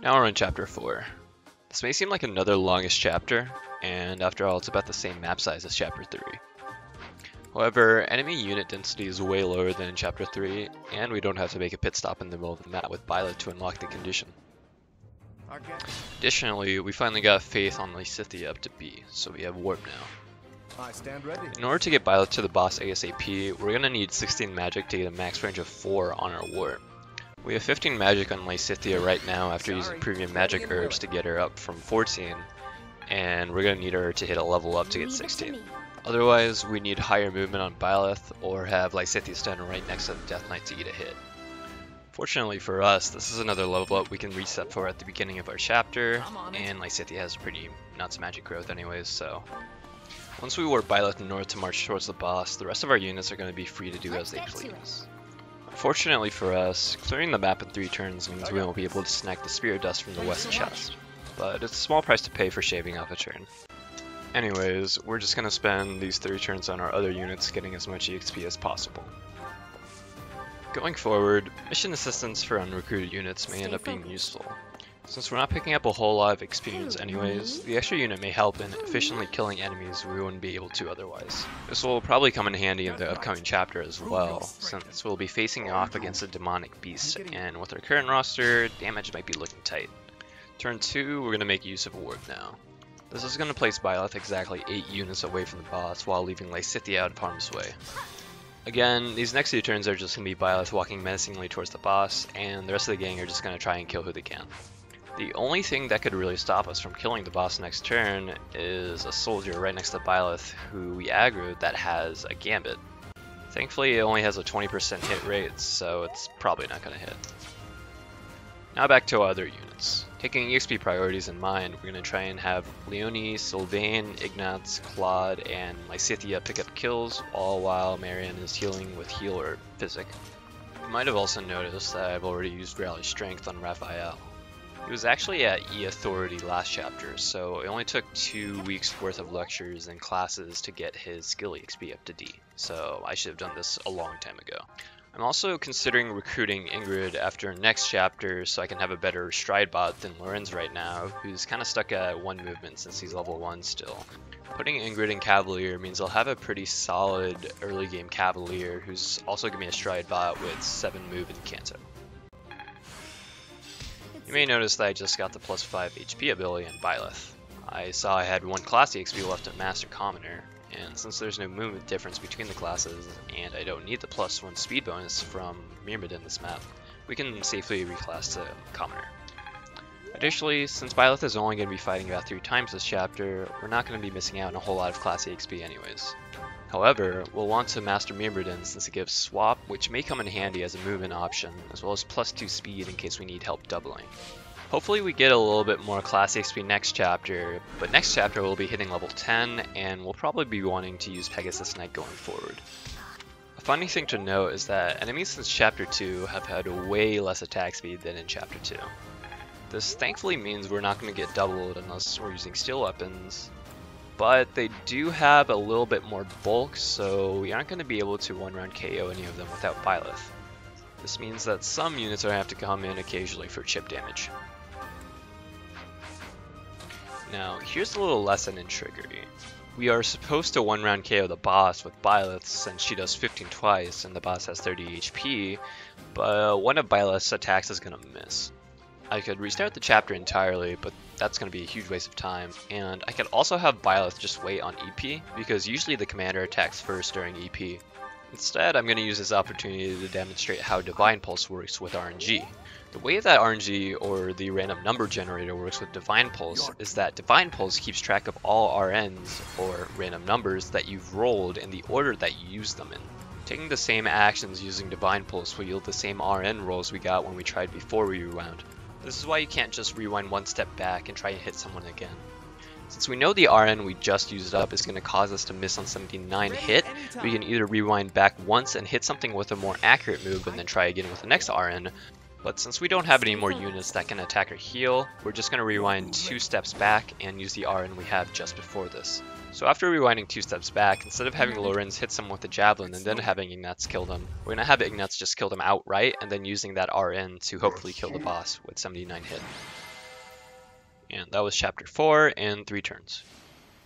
Now we're on chapter 4. This may seem like another longest chapter, and after all it's about the same map size as chapter 3. However, enemy unit density is way lower than in chapter 3, and we don't have to make a pit stop in the middle of the map with Byleth to unlock the condition. Additionally, we finally got Faith on Lysithea up to B, so we have Warp now. I stand ready. In order to get Byleth to the boss ASAP, we're going to need 16 magic to get a max range of 4 on our Warp. We have 15 magic on Lysithea right now after using premium magic herbs to get her up from 14, and we're going to need her to hit a level up to get 16. Otherwise, we need higher movement on Byleth or have Lysithea stand right next to the Death Knight to get a hit. Fortunately for us, this is another level up we can reset for at the beginning of our chapter, and Lysithea has pretty nuts magic growth anyways, so once we warp Byleth north to march towards the boss, the rest of our units are going to be free to do as they please. Unfortunately for us, clearing the map in 3 turns means we won't be able to snag the Spirit Dust from the west chest, but it's a small price to pay for shaving off a turn. Anyways, we're just going to spend these 3 turns on our other units getting as much EXP as possible. Going forward, mission assistance for unrecruited units may end up being useful. Since we're not picking up a whole lot of experience anyways, the extra unit may help in efficiently killing enemies we wouldn't be able to otherwise. This will probably come in handy in the upcoming chapter as well, since we'll be facing off against a demonic beast, and with our current roster, damage might be looking tight. Turn 2, we're going to make use of a warp now. This is going to place Byleth exactly 8 units away from the boss while leaving Lysithea out of harm's way. Again, these next 2 turns are just going to be Byleth walking menacingly towards the boss, and the rest of the gang are just going to try and kill who they can. The only thing that could really stop us from killing the boss next turn is a soldier right next to Byleth who we aggroed that has a gambit. Thankfully it only has a 20% hit rate, so it's probably not going to hit. Now back to our other units. Taking EXP priorities in mind, we're going to try and have Leonie, Sylvain, Ignatz, Claude, and Lysithea pick up kills, all while Marion is healing with heal or physic. You might have also noticed that I've already used Rally Strength on Raphael. He was actually at E Authority last chapter, so it only took 2 weeks worth of lectures and classes to get his skill EXP up to D, so I should have done this a long time ago. I'm also considering recruiting Ingrid after next chapter so I can have a better stride bot than Lorenz right now, who's kind of stuck at 1 movement since he's level 1 still. Putting Ingrid in Cavalier means I'll have a pretty solid early game Cavalier who's also giving me a stride bot with 7 move and Canto. You may notice that I just got the plus 5 HP ability in Byleth. I saw I had 1 class EXP left at Master Commoner, and since there's no movement difference between the classes, and I don't need the plus 1 speed bonus from Myrmid in this map, we can safely reclass to Commoner. Additionally, since Byleth is only going to be fighting about 3 times this chapter, we're not going to be missing out on a whole lot of class EXP anyways. However, we'll want to master Myrmidon since it gives swap, which may come in handy as a movement option, as well as plus 2 speed in case we need help doubling. Hopefully we get a little bit more class XP next chapter, but next chapter we'll be hitting level 10, and we'll probably be wanting to use Pegasus Knight going forward. A funny thing to note is that enemies since chapter 2 have had way less attack speed than in chapter 2. This thankfully means we're not going to get doubled unless we're using steel weapons, but they do have a little bit more bulk, so we aren't going to be able to one-round KO any of them without Byleth. This means that some units are going to have to come in occasionally for chip damage. Now, here's a little lesson in trickery. We are supposed to one-round KO the boss with Byleth since she does 15 twice and the boss has 30 HP, but one of Byleth's attacks is going to miss. I could restart the chapter entirely, but that's going to be a huge waste of time, and I could also have Byleth just wait on EP, because usually the commander attacks first during EP. Instead, I'm going to use this opportunity to demonstrate how Divine Pulse works with RNG. The way that RNG, or the random number generator, works with Divine Pulse is that Divine Pulse keeps track of all RNs, or random numbers, that you've rolled in the order that you use them in. Taking the same actions using Divine Pulse will yield the same RN rolls we got when we tried before we rewound. This is why you can't just rewind 1 step back and try and hit someone again. Since we know the RN we just used up is going to cause us to miss on 79 hit, we can either rewind back once and hit something with a more accurate move and then try again with the next RN, but since we don't have any more units that can attack or heal, we're just going to rewind 2 steps back and use the RN we have just before this. So after rewinding 2 steps back, instead of having Lorenz hit someone with a javelin and then having Ignatz kill them, we're going to have Ignatz just kill them outright and then using that RN to hopefully kill the boss with 79 hit. And that was chapter 4 in 3 turns.